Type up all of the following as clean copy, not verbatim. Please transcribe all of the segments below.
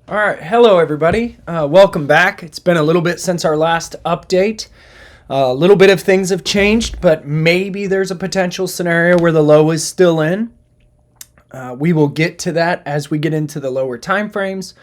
All right, hello everybody. Welcome back. It's been a little bit since our last update. A little bit of things have changed, but maybe there's a potential scenario where the low is still in. We will get to that as we get into the lower time frames.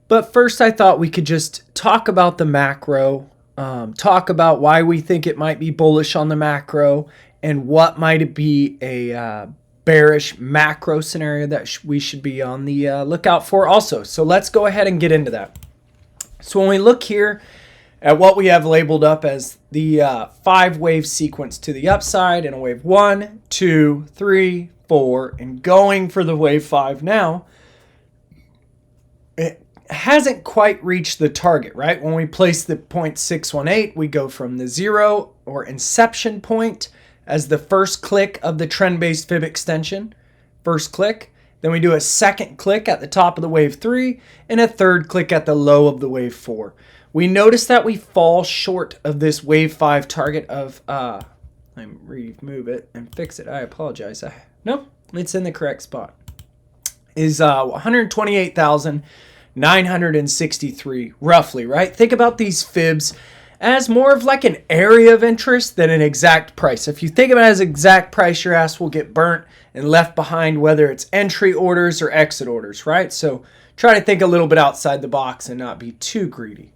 But first, I thought we could just talk about the macro, talk about why we think it might be bullish on the macro, and what might be a bearish macro scenario that we should be on the lookout for also. So let's go ahead and get into that. So when we look here at what we have labeled up as the 5-wave sequence to the upside, and a wave 1, 2, 3, 4, and going for the wave 5 now, it hasn't quite reached the target, right? When we place the 0.618, we go from the 0 or inception point as the first click of the trend-based fib extension, first click. Then we do a second click at the top of the wave 3 and a third click at the low of the wave 4. We notice that we fall short of this wave 5 target of, let me remove it and fix it. I apologize. No, it's in the correct spot. Is 128,963 roughly, right? Think about these fibs as more of like an area of interest than an exact price. If you think of it as exact price, your ass will get burnt and left behind, whether it's entry orders or exit orders, right? So try to think a little bit outside the box and not be too greedy.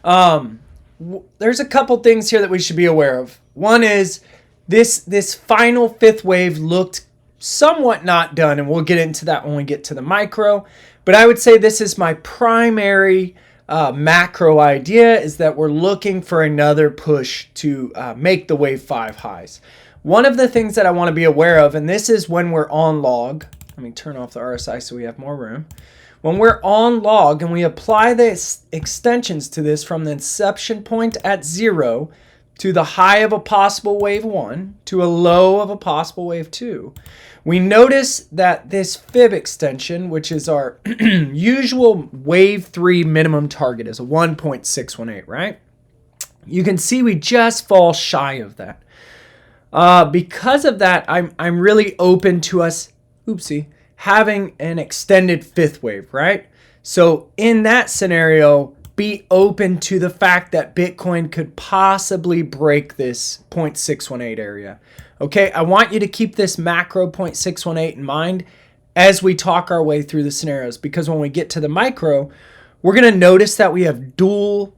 There's a couple things here that we should be aware of. One is this final fifth wave looked somewhat not done, and we'll get into that when we get to the micro. But I would say this is my primary macro idea, is that we're looking for another push to make the wave 5 highs. One of the things that I want to be aware of, and this is when we're on log. Let me turn off the RSI so we have more room. When we're on log and we apply the extensions to this from the inception point at 0 to the high of a possible wave 1 to a low of a possible wave 2, we notice that this fib extension, which is our usual wave 3 minimum target, is a 1.618, right? You can see we just fall shy of that. Because of that, I'm really open to us, having an extended fifth wave, right? So in that scenario, be open to the fact that Bitcoin could possibly break this 0.618 area. Okay, I want you to keep this macro 0.618 in mind as we talk our way through the scenarios, because when we get to the micro, we're going to notice that we have dual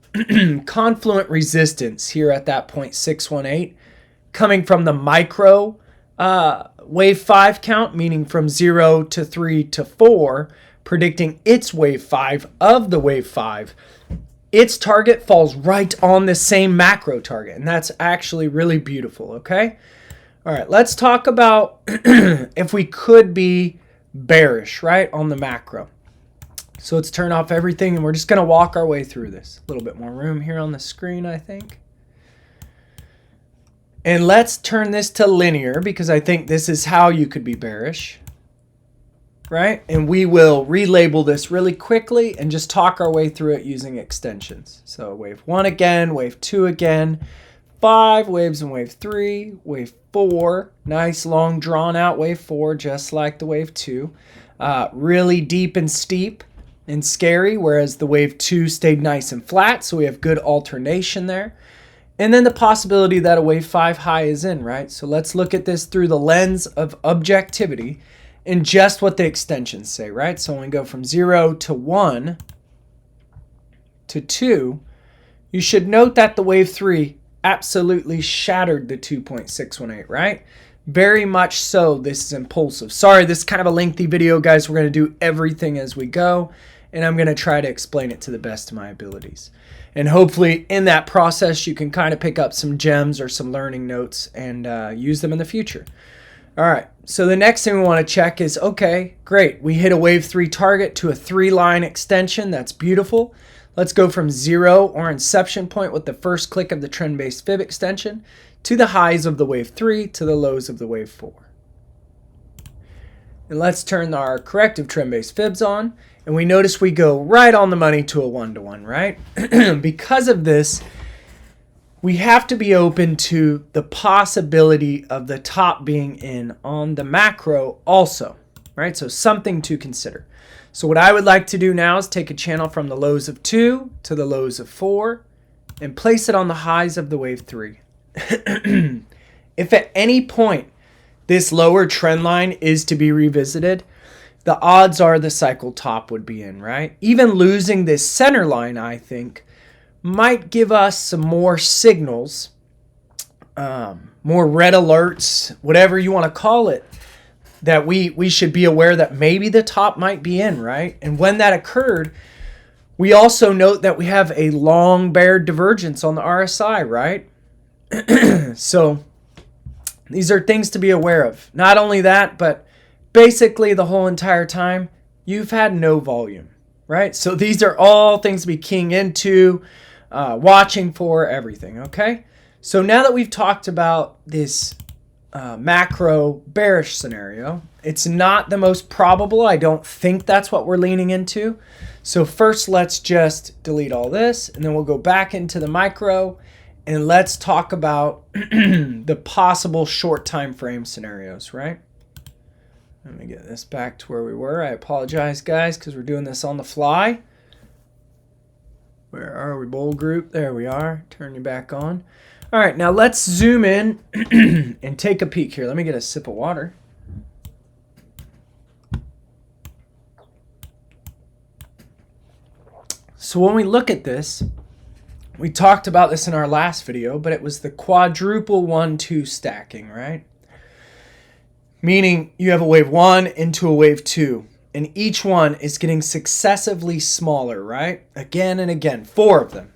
confluent resistance here at that 0.618 coming from the micro wave 5 count, meaning from 0 to 3 to 4, predicting its wave 5 of the wave 5. Its target falls right on the same macro target, and that's actually really beautiful, okay? All right, let's talk about if we could be bearish, right, on the macro. So let's turn off everything, and we're just going to walk our way through this. A little bit more room here on the screen, I think. And let's turn this to linear, because I think this is how you could be bearish, right? And we will relabel this really quickly and just talk our way through it using extensions. So wave 1 again, wave 2 again, 5 waves in wave 3, wave 4, nice long drawn out wave 4, just like the wave 2. Really deep and steep and scary, whereas the wave 2 stayed nice and flat, so we have good alternation there. And then the possibility that a wave 5 high is in, right? So let's look at this through the lens of objectivity and just what the extensions say, right? So when we go from 0 to 1 to 2, you should note that the wave 3 absolutely shattered the 2.618, right? Very much so. This is impulsive. Sorry, this is kind of a lengthy video, guys. We're going to do everything as we go, and I'm going to try to explain it to the best of my abilities. And hopefully in that process, you can kind of pick up some gems or some learning notes and use them in the future. All right, so the next thing we want to check is, okay, great. We hit a wave 3 target to a 3-line extension. That's beautiful. Let's go from 0 or inception point with the first click of the trend-based fib extension to the highs of the wave 3 to the lows of the wave 4. And let's turn our corrective trend-based fibs on, and we notice we go right on the money to a 1-to-1, right? Because of this, we have to be open to the possibility of the top being in on the macro also, right? So something to consider. So what I would like to do now is take a channel from the lows of 2 to the lows of 4 and place it on the highs of the wave 3. If at any point this lower trend line is to be revisited, the odds are the cycle top would be in, right? Even losing this center line, I think, might give us some more signals, more red alerts, whatever you want to call it, that we should be aware that maybe the top might be in, right? And when that occurred, we also note that we have a long bear divergence on the RSI, right? So these are things to be aware of. Not only that, but basically the whole entire time, you've had no volume, right? So these are all things to be keying into, watching for, everything, okay? So now that we've talked about this macro bearish scenario, it's not the most probable. I don't think that's what we're leaning into. So first, let's just delete all this, and then we'll go back into the micro, and let's talk about the possible short time frame scenarios, right? Let me get this back to where we were. I apologize, guys, because we're doing this on the fly. Where are we, bull group? There we are. Turn you back on. All right, now let's zoom in and take a peek here. Let me get a sip of water. So when we look at this, we talked about this in our last video, but it was the quadruple 1-2 stacking, right? Meaning you have a wave 1 into a wave 2, and each one is getting successively smaller, right? Again and again, 4 of them.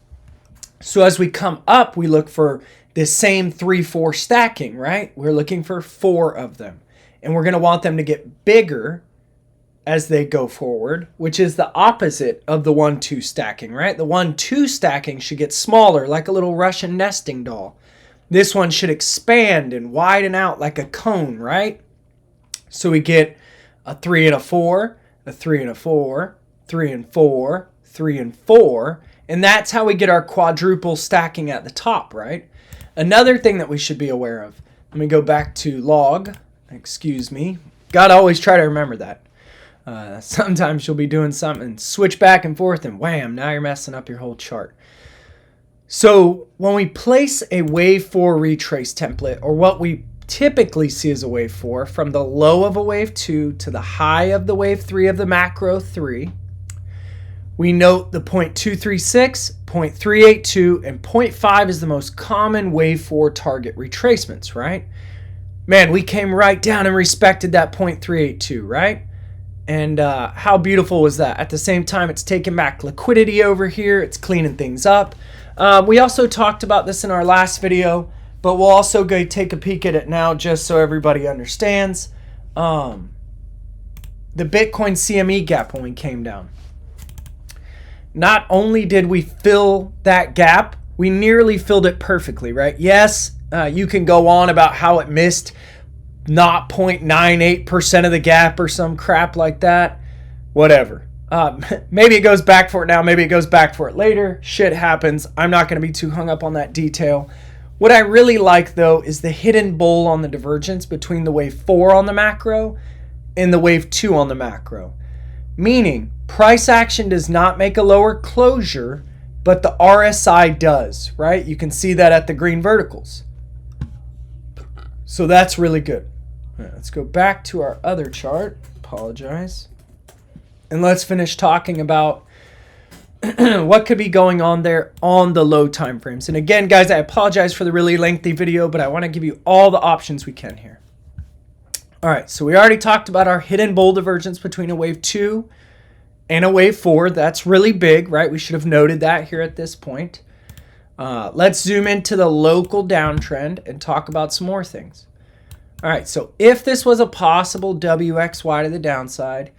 So as we come up, we look for this same 3-4 stacking, right? We're looking for 4 of them, and we're going to want them to get bigger as they go forward, which is the opposite of the 1-2 stacking, right? The 1-2 stacking should get smaller, like a little Russian nesting doll. This one should expand and widen out like a cone, right? So we get a 3 and a 4, a 3 and a 4, 3 and 4, 3 and 4, and that's how we get our quadruple stacking at the top, right? Another thing that we should be aware of, let me go back to log, excuse me. Gotta always try to remember that. Sometimes you'll be doing something, switch back and forth, and wham, now you're messing up your whole chart. So when we place a wave 4 retrace template, or what we typically see as a wave 4, from the low of a wave 2 to the high of the wave 3 of the macro 3, we note the 0.236, 0.382, and 0.5 is the most common wave 4 target retracements, right? Man, we came right down and respected that 0.382, right? And how beautiful was that? At the same time, it's taking back liquidity over here. It's cleaning things up. We also talked about this in our last video, but we'll also go take a peek at it now just so everybody understands. The Bitcoin CME gap when we came down. Not only did we fill that gap, we nearly filled it perfectly, right? Yes, you can go on about how it missed not 0.98% of the gap or some crap like that. Whatever. Maybe it goes back for it now. Maybe it goes back for it later. Shit happens. I'm not going to be too hung up on that detail. What I really like, though, is the hidden bull on the divergence between the wave 4 on the macro and the wave 2 on the macro. Meaning, price action does not make a lower closure, but the RSI does, right? You can see that at the green verticals. So that's really good. All right, let's go back to our other chart. Apologize. And let's finish talking about what could be going on there on the low time frames. And again, guys, I apologize for the really lengthy video, but I want to give you all the options we can here. All right, so we already talked about our hidden bull divergence between a wave 2 and a wave 4. That's really big, right? We should have noted that here at this point. Let's zoom into the local downtrend and talk about some more things. All right, so if this was a possible WXY to the downside,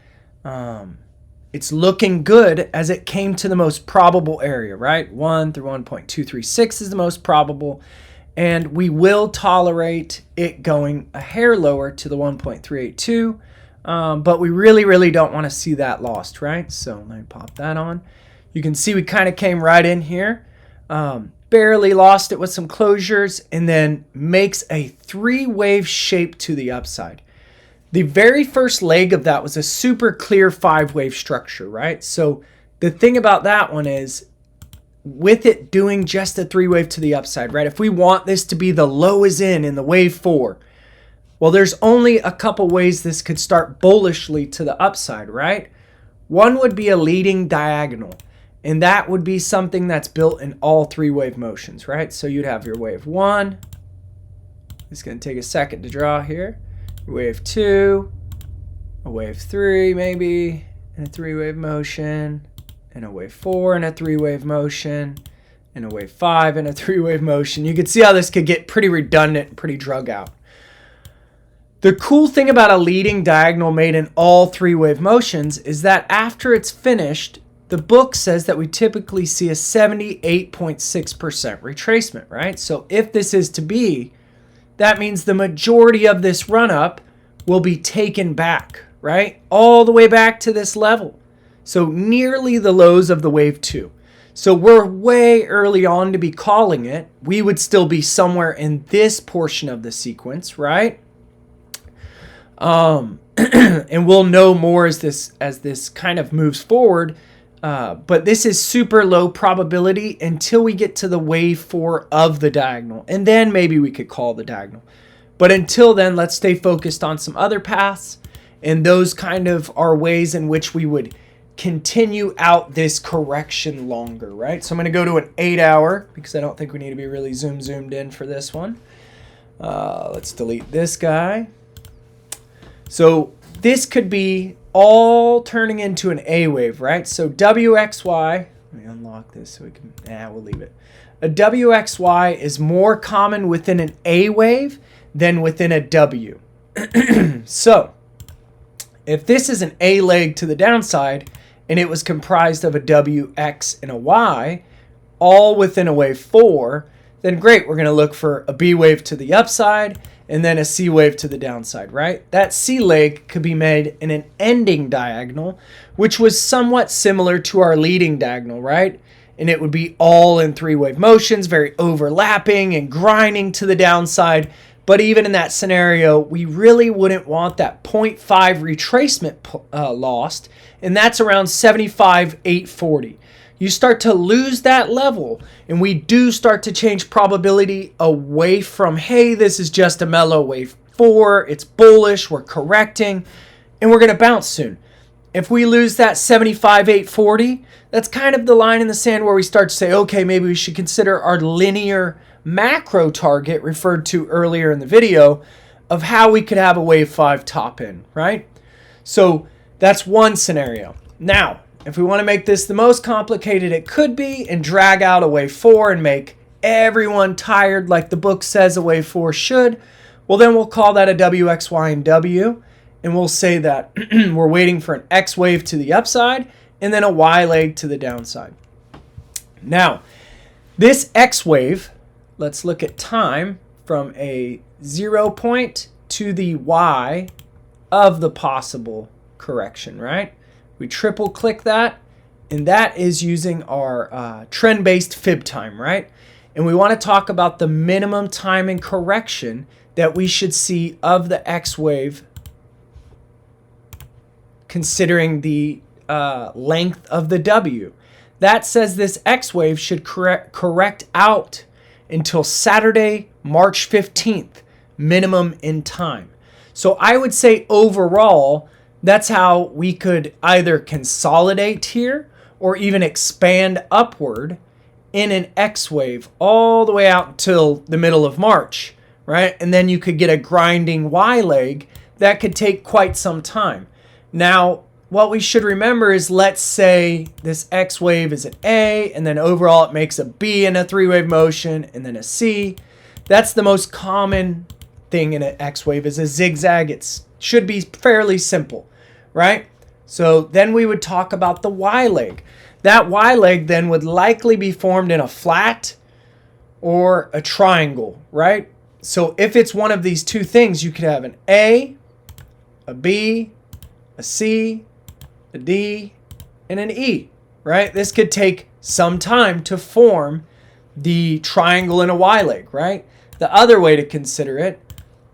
it's looking good as it came to the most probable area, right? 1 through 1.236 is the most probable, and we will tolerate it going a hair lower to the 1.382, but we really don't want to see that lost, right? So let me pop that on. You can see we kind of came right in here. Barely lost it with some closures, and then makes a 3-wave shape to the upside. The very first leg of that was a super clear 5-wave structure, right? So the thing about that one is, with it doing just a 3-wave to the upside, right? If we want this to be the low is in the wave 4, well, there's only a couple ways this could start bullishly to the upside, right? One would be a leading diagonal, and that would be something that's built in all 3-wave motions, right? So you'd have your wave 1. It's going to take a second to draw here. Wave 2, a wave 3 maybe, and a 3-wave motion, and a wave 4 and a 3-wave motion, and a wave 5 and a 3-wave motion. You can see how this could get pretty redundant and pretty drug out. The cool thing about a leading diagonal made in all 3-wave motions is that after it's finished, the book says that we typically see a 78.6% retracement, right? So if this is to be, that means the majority of this run-up will be taken back, right? All the way back to this level. So nearly the lows of the wave 2. So we're way early on to be calling it. We would still be somewhere in this portion of the sequence, right? And we'll know more as this kind of moves forward. But this is super low probability until we get to the wave 4 of the diagonal. And then maybe we could call the diagonal. But until then, let's stay focused on some other paths. And those kind of are ways in which we would continue out this correction longer, right? So I'm going to go to an 8-hour because I don't think we need to be really zoomed in for this one. Let's delete this guy. So this could be all turning into an A wave, right? So WXY, let me unlock this so we can, we'll leave it. A WXY is more common within an A wave than within a W. So if this is an A leg to the downside and it was comprised of a WX and a Y, all within a wave 4, then great, we're going to look for a B wave to the upside and then a C wave to the downside, right? That C leg could be made in an ending diagonal, which was somewhat similar to our leading diagonal, right? And it would be all in 3-wave motions, very overlapping and grinding to the downside. But even in that scenario, we really wouldn't want that 0.5 retracement lost, and that's around 75,840. You start to lose that level, and we do start to change probability away from, hey, this is just a mellow wave 4, it's bullish, we're correcting, and we're going to bounce soon. If we lose that 75,840, that's kind of the line in the sand where we start to say, okay, maybe we should consider our linear macro target referred to earlier in the video of how we could have a wave 5 top in, right? So that's one scenario. Now, if we want to make this the most complicated it could be and drag out a wave 4 and make everyone tired like the book says a wave 4 should, well then we'll call that a WX, Y, and W, and we'll say that we're waiting for an X wave to the upside and then a Y leg to the downside. Now, this X wave, let's look at time from a 0 point to the Y of the possible correction, right? We triple click that, and that is using our trend-based fib time, right? And we want to talk about the minimum time in correction that we should see of the X wave considering the length of the W. That says this X wave should correct out until Saturday, March 15th, minimum in time. So I would say overall, that's how we could either consolidate here or even expand upward in an X wave all the way out until the middle of March, right? And then you could get a grinding Y leg that could take quite some time. Now, what we should remember is, let's say this X wave is an A, and then overall it makes a B in a 3-wave motion, and then a C. That's the most common thing in an X wave is a zigzag. It should be fairly simple, right? So then we would talk about the Y leg. That Y leg then would likely be formed in a flat or a triangle, right? So if it's one of these two things, you could have an A, a B, a C, a D, and an E, right? This could take some time to form the triangle in a Y leg, right? The other way to consider it,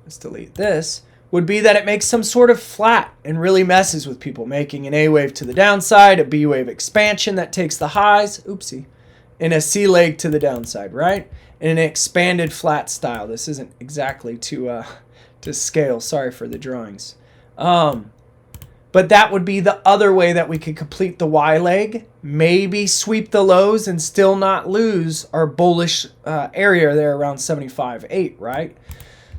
let's delete this, would be that it makes some sort of flat and really messes with people, making an A wave to the downside, a B wave expansion that takes the highs, oopsie, and a C leg to the downside, right? In an expanded flat style. This isn't exactly to scale. Sorry for the drawings. But that would be the other way that we could complete the Y leg. Maybe sweep the lows and still not lose our bullish area there around 75.8, right?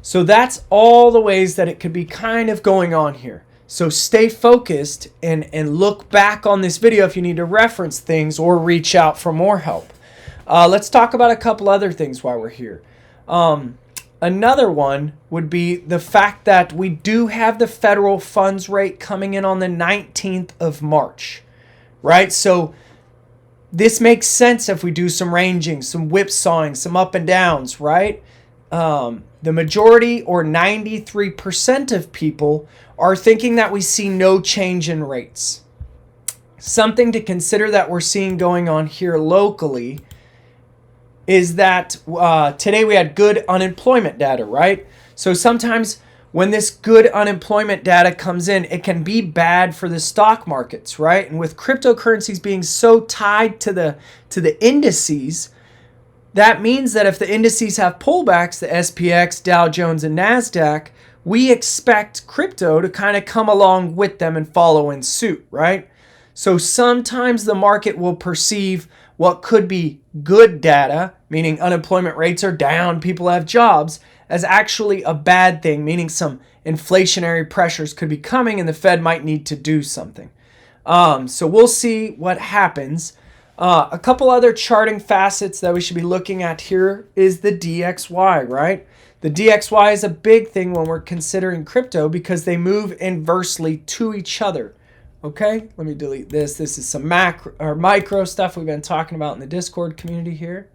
So that's all the ways that it could be kind of going on here. So stay focused and look back on this video if you need to reference things or reach out for more help. Let's talk about a couple other things while we're here. Another one would be the fact that we do have the federal funds rate coming in on the 19th of March, right? So this makes sense if we do some ranging, some whipsawing, some up and downs, right? The majority, or 93% of people, are thinking that we see no change in rates. Something to consider that we're seeing going on here locally is that today we had good unemployment data, right? So sometimes when this good unemployment data comes in, it can be bad for the stock markets, right? And with cryptocurrencies being so tied to the indices, that means that if the indices have pullbacks, the SPX, Dow Jones, and NASDAQ, we expect crypto to kind of come along with them and follow in suit, right? So sometimes the market will perceive what could be good data, meaning unemployment rates are down, people have jobs, as actually a bad thing, meaning some inflationary pressures could be coming and the Fed might need to do something. So we'll see what happens. A couple other charting facets that we should be looking at here is the DXY, right? The DXY is a big thing when we're considering crypto because they move inversely to each other. Okay, let me delete this. This is some macro or micro stuff we've been talking about in the Discord community here.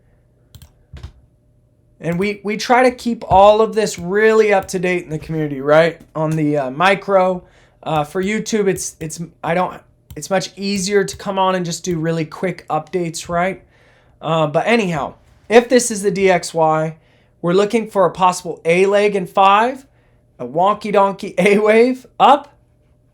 And we try to keep all of this really up to date in the community, right? On the micro, for YouTube, it's much easier to come on and just do really quick updates, right? But anyhow, if this is the DXY, we're looking for a possible A leg in 5, a wonky donkey A wave up,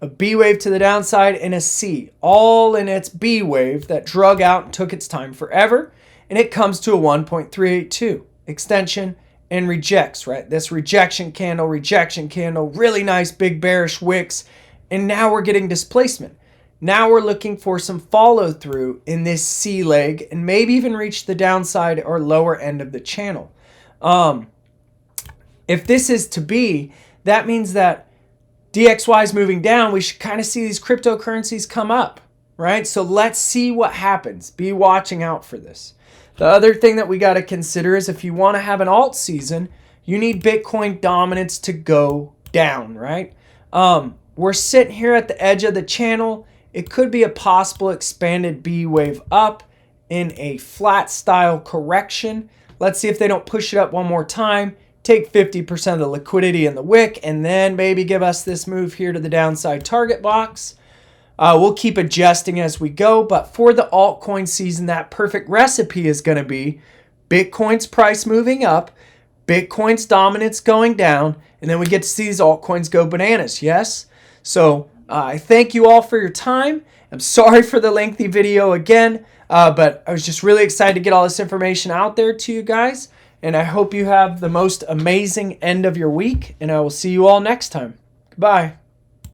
a B wave to the downside, and a C, all in its B wave that drug out and took its time forever, and it comes to a 1.382 extension and rejects, right? This rejection candle, really nice big bearish wicks, and now we're getting displacement. Now we're looking for some follow through in this C leg and maybe even reach the downside or lower end of the channel. If this is to be, that means that DXY is moving down. We should kind of see these cryptocurrencies come up, right? So let's see what happens. Be watching out for this. The other thing that we got to consider is if you want to have an alt season, you need Bitcoin dominance to go down, right? We're sitting here at the edge of the channel. It could be a possible expanded B wave up in a flat style correction. Let's see if they don't push it up one more time, take 50% of the liquidity in the wick, and then maybe give us this move here to the downside target box. We'll keep adjusting as we go, but for the altcoin season, that perfect recipe is going to be Bitcoin's price moving up, Bitcoin's dominance going down, and then we get to see these altcoins go bananas, yes? So I thank you all for your time. I'm sorry for the lengthy video again, but I was just really excited to get all this information out there to you guys, and I hope you have the most amazing end of your week, and I will see you all next time. Goodbye.